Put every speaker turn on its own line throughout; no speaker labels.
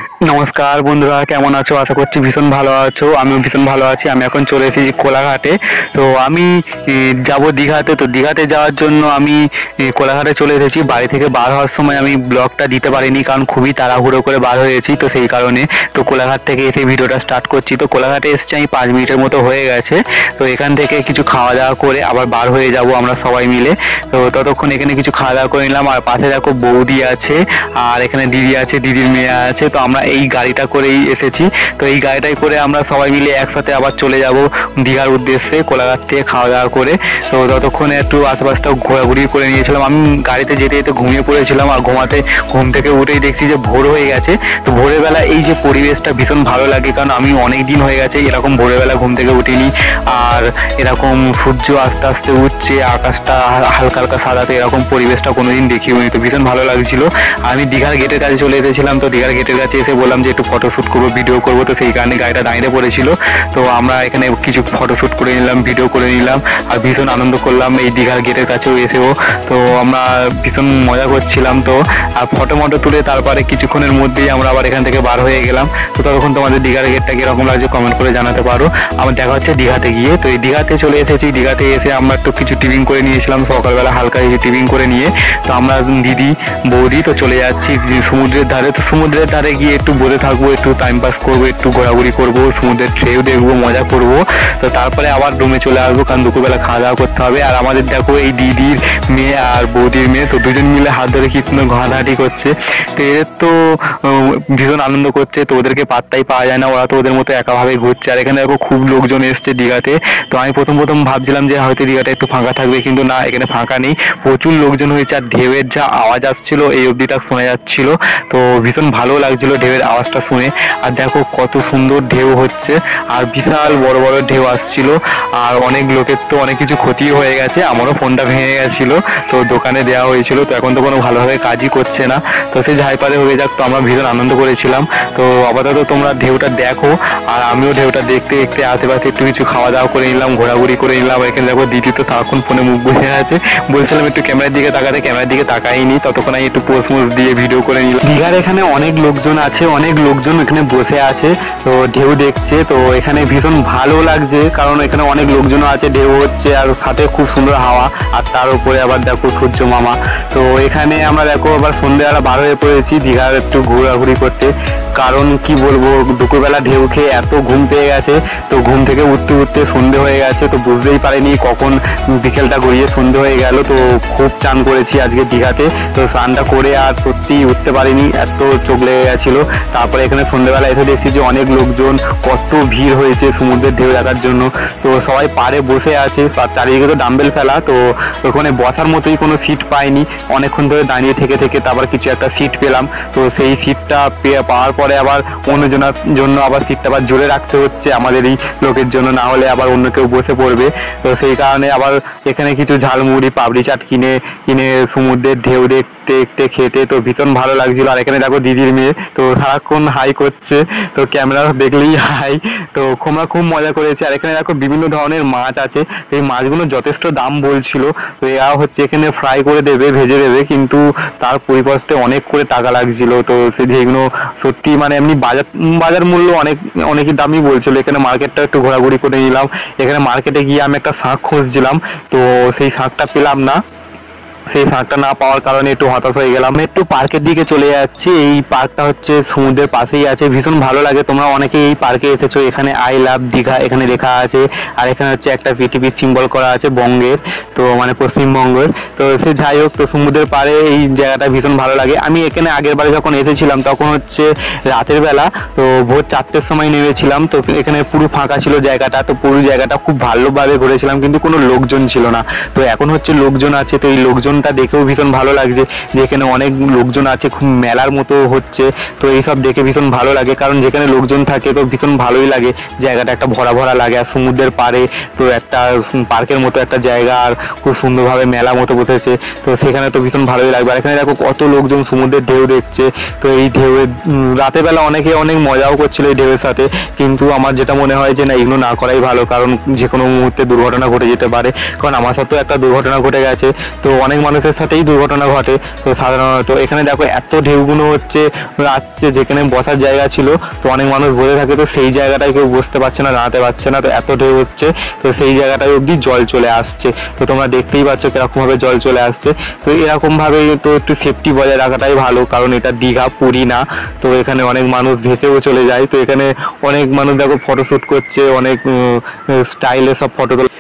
নমস্কার বন্ধুরা, কেমন আছো? আশা করছি ভীষণ ভালো আছো। আমিও ভীষণ ভালো আছি। আমি এখন চলে এসেছি কোলাঘাটে। তো আমি যাব দীঘাতে। তো দীঘাতে যাওয়ার জন্য আমি কোলাঘাটে চলে এসেছি। বাড়ি থেকে বার হওয়ার সময় আমি ব্লগটা দিতে পারিনি, কারণ খুবই তাড়াহুড়ো করে বার হয়েছি, তো সেই কারণে। তো কোলাঘাট থেকে এসে ভিডিওটা স্টার্ট করছি। তো কোলাঘাটে এসেছি আমি 5 মিনিটের মতো হয়ে গেছে। তো এখান থেকে কিছু খাওয়া দাওয়া করে আবার বার হয়ে যাব আমরা সবাই মিলে। তো ততক্ষণ এখানে কিছু খাওয়া দাওয়া করে নিলাম। আর পাশে দেখো বৌদি আছে, আর এখানে দিদি আছে, দিদির মেয়ে আছে। তো আমরা এই গাড়িটা করেই এসেছি। তো এই গাড়িটাই করে আমরা সবাই মিলে একসাথে আবার চলে যাব দীঘার উদ্দেশ্যে, কোলাঘাট থেকে খাওয়া দাওয়া করে। তো ততক্ষণে একটু আশেপাশটা ঘোরাঘুরি করে নিয়েছিলাম। আমি গাড়িতে যেতে যেতে ঘুমিয়ে পড়েছিলাম, আর ঘুম থেকে উঠেই দেখছি যে ভোর হয়ে গেছে। তো ভোরের বেলা এই যে পরিবেশটা ভীষণ ভালো লাগে, কারণ আমি অনেক দিন হয়ে গেছে এরকম ভোরের বেলা ঘুম থেকে উঠিনি। আর এরকম সূর্য আস্তে আস্তে উঠছে, আকাশটা হালকা হালকা সাদাতে, এরকম পরিবেশটা কোনোদিন দেখিওনি। তো ভীষণ ভালো লাগছিল। আমি দীঘার গেটের কাছে চলে এসেছিলাম। তো দীঘার গেটের কাছে এসে বললাম যে একটু ফটোশ্যুট করবো, ভিডিও করবো। তো সেই কারণে গাড়িটা দাঁড়িয়ে পড়েছিল। তো আমরা এখানে কিছু ফটোশ্যুট করে নিলাম, ভিডিও করে নিলাম, আর ভীষণ আনন্দ করলাম এই দীঘার গেটের কাছেও এসেও। তো আমরা ভীষণ মজা করছিলাম। তো আর ফটো মটো তুলে তারপরে কিছুক্ষণের মধ্যেই আমরা আবার এখান থেকে বার হয়ে গেলাম। তো ততক্ষণ তোমাদের দীঘার গেটটা কিরকম লাগছে কমেন্ট করে জানাতে পারো। আমার দেখা হচ্ছে দীঘাতে গিয়ে। তো এই দীঘাতে চলে এসেছি। দীঘাতে এসে আমরা একটু কিছু টিফিন করে নিয়েছিলাম সকালবেলা, হালকা টিফিন করে নিয়ে তো আমরা দিদি বৌদি তো চলে যাচ্ছি সমুদ্রের ধারে। তো সমুদ্রের ধারে গিয়ে একটু বসে থাকবো, একটু টাইম পাস করবো, একটু ঘোরাঘুরি করবো, সমুদ্রের ঢেউ দেখবো, মজা করবো। তো তারপরে আবার রুমে চলে আসবো, কারণ দুপুরবেলা খাওয়া দাওয়া করতে হবে। আর আমাদের দেখো এই দিদির মেয়ে আর বৌদির মেয়ে, তো দুজন মিলে হাত ধরে কি সুন্দর ঘাটাঘাটি করছে। তো এদের তো ভীষণ আনন্দ করছে। তো ওদেরকে পাত্তাই পাওয়া যায় না, ওরা তো ওদের মতো একাভাবে ঘুরছে। আর এখানে দেখো খুব লোকজন এসছে দীঘাতে। তো আমি প্রথম ভাবছিলাম যে হয়তো দীঘাটা একটু ফাঁকা থাকবে, কিন্তু না, এখানে ফাঁকা নেই, প্রচুর লোকজন হয়েছে। আর ঢেউয়ের যা আওয়াজ আসছিল এই অবধিটা শোনা যাচ্ছিল। তো ভীষণ ভালো লাগছিল ঢেউয়ের আওয়াজটা শুনে। আর দেখো কত সুন্দর ঢেউ হচ্ছে, আর বিশাল বড় বড় ঢেউ আসছিল। আর অনেক লোকের তো অনেক কিছু ক্ষতি হয়ে গেছে, আমারও ফোনটা ভেঙে গেছিল, তো দোকানে দেওয়া হয়েছিল। তো এখন তো কোনো ভালোভাবে কাজই করছে না। তো সে যাই পারে হয়ে যাক। তো আমরা ভীষণ আনন্দ করেছিলাম। তো আপাতত তোমরা ঢেউটা দেখো, আর আমিও ঢেউটা দেখতে দেখতে আশেপাশে একটু কিছু খাওয়া দাওয়া করে নিলাম, ঘোরাঘুরি করে নিলাম। এখানে দেখো দিদি তো সারাক্ষণ ফোনে মুখ বসে আছে। বলছিলাম একটু ক্যামেরার দিকে তাকাতে, ক্যামেরার দিকে তাকাইনি। ততক্ষণ আমি একটু পোস্ট মোস্ট দিয়ে ভিডিও করে নিলাম। দীঘার এখানে অনেক লোকজন আছে, অনেক লোকজন এখানে বসে আছে, তো ঢেউ দেখছে। তো এখানে ভীষণ ভালো লাগছে, কারণ এখানে অনেক লোকজনও আছে, ঢেউ হচ্ছে, আর সাথে খুব সুন্দর হাওয়া। আর তার উপরে আবার দেখো সূর্য মামা। তো এখানে আমরা দেখো আবার সন্ধ্যেবেলা বার হয়ে পড়েছি দীঘার একটু ঘোরাঘুরি করতে। কারণ কি বলবো, দুপুরবেলা ঢেউ খেয়ে এত ঘুম পেয়ে গেছে। তো ঘুম থেকে উঠতে উঠতে সন্ধে হয়ে গেছে। তো বুঝতেই পারিনি কখন বিকেলটা গড়িয়ে সন্ধে হয়ে গেল। তো খুব চান করেছি আজকে দীঘাতে। তো স্নানটা করে আর সত্যি উঠতে পারিনি, এত চোখ লেগে গেছিলো। তারপরে এখানে সন্ধ্যেবেলা এসে দেখছি যে অনেক লোকজন, কত ভিড় হয়েছে সমুদ্রের ঢেউ দেখার জন্য। তো সবাই পাড়ে বসে আছে, আর চারিদিকে তো ডাম্বেল ফেলা। তো ওখানে বসার মতোই কোনো সিট পাইনি। অনেকক্ষণ ধরে দাঁড়িয়ে থেকে থেকে তারপর কিছু একটা সিট পেলাম। তো সেই সিটটা পাওয়ার পরে আবার অন্যজনের জন্য আবার সিটটা আবার জোরে রাখতে হচ্ছে আমাদের এই লোকের জন্য, না হলে আবার অন্য কেউ বসে পড়বে। তো সেই কারণে আবার এখানে কিছু ঝালমুড়ি, পাপড়ি চাট কিনে কিনে সমুদ্রের ঢেউ দেখতে দেখতে খেতে তো ভীষণ ভালো লাগছিল। আর এখানে দেখো দিদির মেয়ে তো সারাক্ষণ হাই করছে, তো ক্যামেরা দেখলেই হাই। তো আমরা খুব মজা করেছি। আর এখানে দেখো বিভিন্ন ধরনের মাছ আছে, এই মাছগুলো যথেষ্ট দাম বলছিল। তো এরা হচ্ছে এখানে ফ্রাই করে দেবে, ভেজে দেবে, কিন্তু তার পরিবর্তে অনেক করে টাকা লাগছিল। তো যেগুলো সত্যি মানে এমনি বাজার মূল্য অনেকই দামই বলছিল। এখানে মার্কেটটা একটু ঘোরাঘুরি করে নিলাম। এখানে মার্কেটে গিয়ে আমি একটা শাঁখ খুঁজছিলাম, তো সেই শাঁখটা পেলাম না। সেই শাঁখটা না পাওয়ার কারণে একটু হতাশ হয়ে গেলাম। একটু পার্কের দিকে চলে যাচ্ছি। এই পার্কটা হচ্ছে সমুদ্রের পাশেই আছে, ভীষণ ভালো লাগে। তোমরা অনেকেই এই পার্কে এসেছো। এখানে আই লাভ দীঘা এখানে লেখা আছে। আর এখানে হচ্ছে একটা পৃথিবীর সিম্বল করা আছে বঙ্গের, তো মানে পশ্চিমবঙ্গের। তো সে যাই হোক, তো সমুদ্রের পাড়ে এই জায়গাটা ভীষণ ভালো লাগে। আমি এখানে আগের বারে যখন এসেছিলাম তখন হচ্ছে রাতের বেলা, তো ভোর 4টের সময় নেমেছিলাম। তো এখানে পুরো ফাঁকা ছিল জায়গাটা। তো পুরো জায়গাটা খুব ভালোভাবে ঘুরেছিলাম, কিন্তু কোনো লোকজন ছিল না। তো এখন হচ্ছে লোকজন আছে। তো এই লোকজনটা দেখেও ভীষণ ভালো লাগছে যে এখানে অনেক লোকজন আছে, খুব মেলার মতো হচ্ছে। তো এইসব দেখে ভীষণ ভালো লাগে, কারণ যেখানে লোকজন থাকে তো ভীষণ ভালোই লাগে, জায়গাটা একটা ভরা ভরা লাগে। আর সমুদ্রের পাড়ে তো একটা পার্কের মতো একটা জায়গা, আর খুব সুন্দরভাবে মেলা মতো বসেছে। তো সেখানে তো ভীষণ ভালোই লাগবে। আর এখানে দেখো কত লোকজন সমুদ্রের ঢেউ দেখছে। তো এই ঢেউয়ের রাতের বেলা অনেকে অনেক মজাও করছিল এই ঢেউয়ের সাথে, কিন্তু আমার যেটা মনে হয় যে না, এগুলো না করাই ভালো, কারণ যে কোনো মুহূর্তে দুর্ঘটনা ঘটে যেতে পারে। কারণ আমার সাথেও একটা দুর্ঘটনা ঘটে গেছে। তো অনেক মানুষের সাথেই দুর্ঘটনা ঘটে। তো সাধারণত এখানে দেখো এত ঢেউগুলো হচ্ছে আসছে, যেখানে বসার জায়গা ছিল তো অনেক মানুষ বসে থাকে, তো সেই জায়গাটায় কেউ বসতে পারছে না, দাঁড়াতে পারছে না, তো এত ঢেউ হচ্ছে, তো সেই জায়গাটায় অবধি জল চলে আসছে। তো তোমরা দেখতেই পাচ্ছ কিরকম ভাবে জল চলে আসছে। তো এরকম ভাবে তো একটু সেফটি বজায় রাখাটাই ভালো, কারণ এটা দীঘা, পুরী না। তো এখানে অনেক মানুষ ভেসেও চলে যায়। তো এখানে অনেক মানুষ দেখো ফটোশুট করছে, অনেক স্টাইলে সব ফটো তোলা।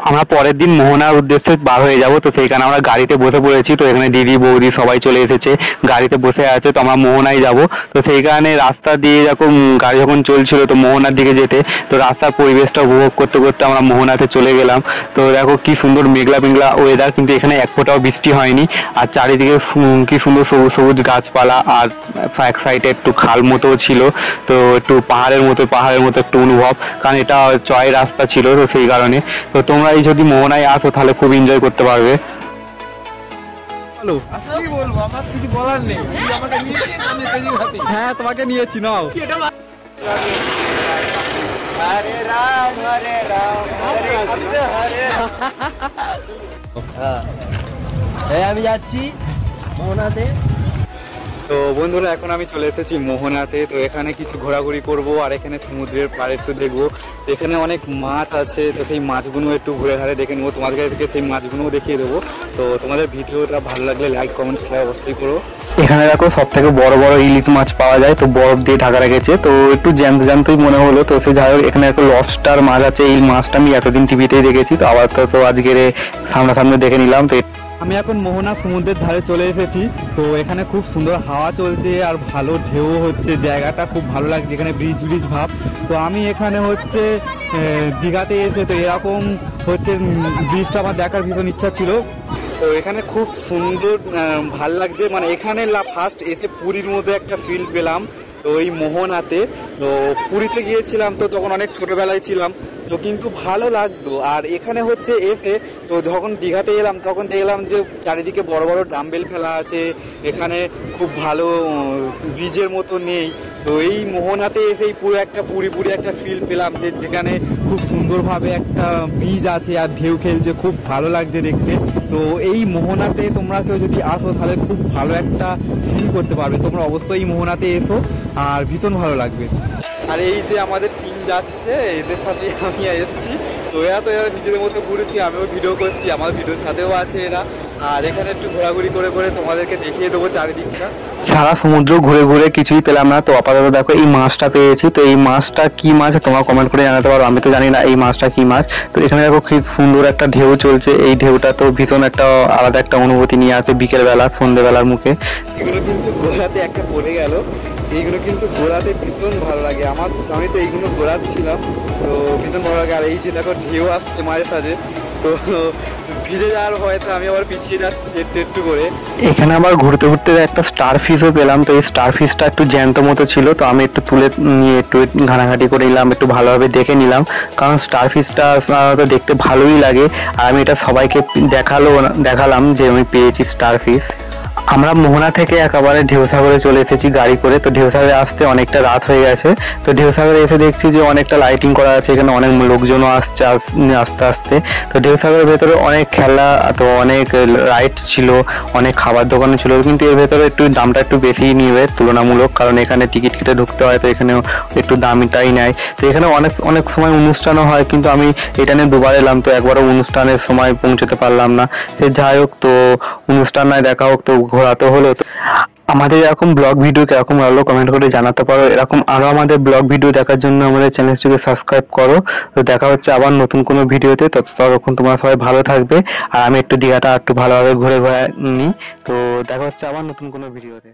আমরা পরের দিন মোহনার উদ্দেশ্যে বার হয়ে যাব, তো সেইখানে আমরা গাড়িতে বসে পড়েছি। তো এখানে দিদি বৌদি সবাই চলে এসেছে, গাড়িতে বসে আছে। তো আমরা মোহনায় যাব। তো সেইখানে রাস্তা দিয়ে যখন গাড়ি যখন চলছিল তো মোহনার দিকে যেতে, তো রাস্তার পরিবেশটা উপভোগ করতে করতে আমরা মোহনাতে চলে গেলাম। তো দেখো কি সুন্দর মেঘলা মেঘলা ওয়েদার, কিন্তু এখানে এক ফোঁটাও বৃষ্টি হয়নি। আর চারিদিকে কি সুন্দর সবুজ সবুজ গাছপালা, আর এক সাইডে একটু খাল মতো ছিল, তো একটু পাহাড়ের মতো একটু অনুভব, কারণ এটা চয় রাস্তা ছিল, তো সেই কারণে। তো তোমরা এই যদি মোহনায় আসো তাহলে খুব এনজয় করতে পারবে।
হ্যালো, কি বলবো, আমার কিছু বলার নেই। আমাকে নিয়েছিস, আমি ট্রেনিং হাতে। হ্যাঁ, তোমাকে নিয়েছি, নাও। হরে রাম হরে রাম হরে কৃষ্ণ হরে হ্যাঁ, আমি যাচ্ছি মোহনাতে। তো বন্ধুরা, এখন আমি চলে এসেছি মোহনাতে। তো এখানে কিছু ঘোরাঘুরি করব, আর এখানে সমুদ্রের পাড়ে একটু দেখবো। এখানে অনেক মাছ আছে, তো সেই মাছগুলো একটু ঘুরে ঘাড়ে দেখে নেবো, তোমাদেরকে সেই মাছগুলোও দেখিয়ে দেবো। তো তোমাদের ভিডিওটা ভালো লাগলে লাইক কমেন্ট শেয়ার অবশ্যই করো।
এখানে দেখো সব থেকে বড় বড় ইলিশ মাছ পাওয়া যায়, তো বরফ দিয়ে ঢাকা রেখেছে, তো একটু জ্যান্ত জ্যান্তই মনে হলো। তো সে যাই হোক, এখানে একটা লবস্টার মাছ আছে। এই মাছটা আমি এতদিন টিভিতেই দেখেছি, তো আবার তো আজকের সামনাসামনি দেখে নিলাম। তো
আমি এখন মোহনা সমুদ্রের ধারে চলে এসেছি। তো এখানে খুব সুন্দর হাওয়া চলছে, আর ভালো ঢেউ হচ্ছে, জায়গাটা খুব ভালো লাগছে, এখানে ব্রিজ ব্রিজ ভাব। তো আমি এখানে হচ্ছে দীঘাতে এসে তো এরকম হচ্ছে ব্রিজটা আমার দেখার ভীষণ ইচ্ছা ছিল। তো এখানে খুব সুন্দর ভাল লাগছে, মানে এখানে ফার্স্ট এসে পুরীর মধ্যে একটা ফিল পেলাম। তো এই মোহনাতে, তো পুরীতে গিয়েছিলাম তো তখন অনেক ছোটবেলায় ছিলাম, তো কিন্তু ভালো লাগতো। আর এখানে হচ্ছে এসে তো যখন দীঘাতে এলাম তখন দেখলাম যে চারিদিকে বড় বড় ডাম্বেল ফেলা আছে, এখানে খুব ভালো ব্রিজের মতো নেই। তো এই মোহনাতে এসেই পুরো একটা পুরি একটা ফিল পেলাম, যে যেখানে খুব সুন্দরভাবে একটা ব্রিজ আছে আর ঢেউ খেলছে, খুব ভালো লাগছে দেখতে। তো এই মোহনাতে তোমরা কেউ যদি আসো তাহলে খুব ভালো একটা ফিল করতে পারবে। তোমরা অবশ্যই মোহনাতে এসো, আর ভীষণ ভালো লাগবে। আর এই যে আমাদের টিম যাচ্ছে, এদের সাথে আমি এসেছি। তো এরা নিজেদের মতো ঘুরেছি, আমিও ভিডিও করছি, আমার ভিডিওর সাথেও আছে এরা। আর এখানে একটু ঘোরাঘুরি করে করে তোমাদেরকে দেখিয়ে দেবো চারিদিকটা।
সারা সমুদ্র ঘুরে ঘুরে কিছুই পেলাম না, তো আপাতত দেখো এই মাছটা পেয়েছি। তো এই মাছটা কি মাছ তোমরা কমেন্ট করে জানাতে পারো, আমি তো জানি না এই মাছটা কি মাছ। তো এখানে দেখো খুব সুন্দর একটা ঢেউ চলছে, এই ঢেউটা তো ভীষণ একটা আলাদা একটা অনুভূতি নিয়ে আসে বিকেল বেলা, সন্ধ্যেবেলার মুখে।
এগুলো কিন্তু ঘোরাতে একটা পড়ে গেল, এইগুলো কিন্তু ঘোরাতে ভীষণ ভালো লাগে আমার। আমি তো এইগুলো ঘোরাচ্ছিলাম, তো ভীষণ ভালো লাগে। আর এই যে দেখো ঢেউ আসছে মাঝে সাঝে, তো ভিজে যাওয়ার হয়তো আমি আবার পিছিয়ে যাচ্ছি একটু একটু করে।
এখানে আবার ঘুরতে ঘুরতে একটা স্টার ফিশও পেলাম, তো এই স্টার ফিশটা একটু জ্যান্ত মতো ছিল, তো আমি একটু তুলে নিয়ে একটু ঘাটাঘাটি করে নিলাম, একটু ভালোভাবে দেখে নিলাম, কারণ স্টার ফিশটা তো দেখতে ভালোই লাগে। আর আমি এটা সবাইকে দেখালাম যে আমি পেয়েছি স্টার ফিশ। আমরা মোহনা থেকে একেবারে ঢেউসাগরে চলে এসেছি গাড়ি করে। তো ঢেউসাগরে আসতে অনেকটা রাত হয়ে গেছে। তো ঢেউসাগরে এসে দেখছি যে অনেকটা লাইটিং করা আছে, এখানে অনেক লোকজনও আসছে আস্তে আস্তে। তো ঢেউসাগরের ভেতরে অনেক খেলা, তো অনেক রাইড ছিল, অনেক খাবার দোকান ছিল, কিন্তু এর ভেতরে একটু দামটা একটু বেশিই নিবে তুলনামূলক, কারণ এখানে টিকিট কেটে ঢুকতে হয়, তো এখানেও একটু দামিটাই নেয়। তো এখানে অনেক সময় অনুষ্ঠানও হয়, কিন্তু আমি এটা নিয়ে দুবার এলাম, তো একবারও অনুষ্ঠানের সময় পৌঁছতে পারলাম না। সে যাই হোক, তো অনুষ্ঠান নয় দেখা হোক, তো ঘোরা তো হলো। আমাদের এরকম ব্লগ ভিডিও কিরকম লাগলো কমেন্ট করে জানাতে পারো। এরকম আরো আমাদের ব্লগ ভিডিও দেখার জন্য আমাদের চ্যানেলটিকে সাবস্ক্রাইব করো। তো দেখা হচ্ছে আবার নতুন কোনো ভিডিওতে, ততক্ষণ তোমরা সবাই ভালো থাকবে। আর আমি একটু দীঘাটা একটু ভালোভাবে ঘুরে নিই। তো দেখা হচ্ছে আবার নতুন কোনো ভিডিওতে।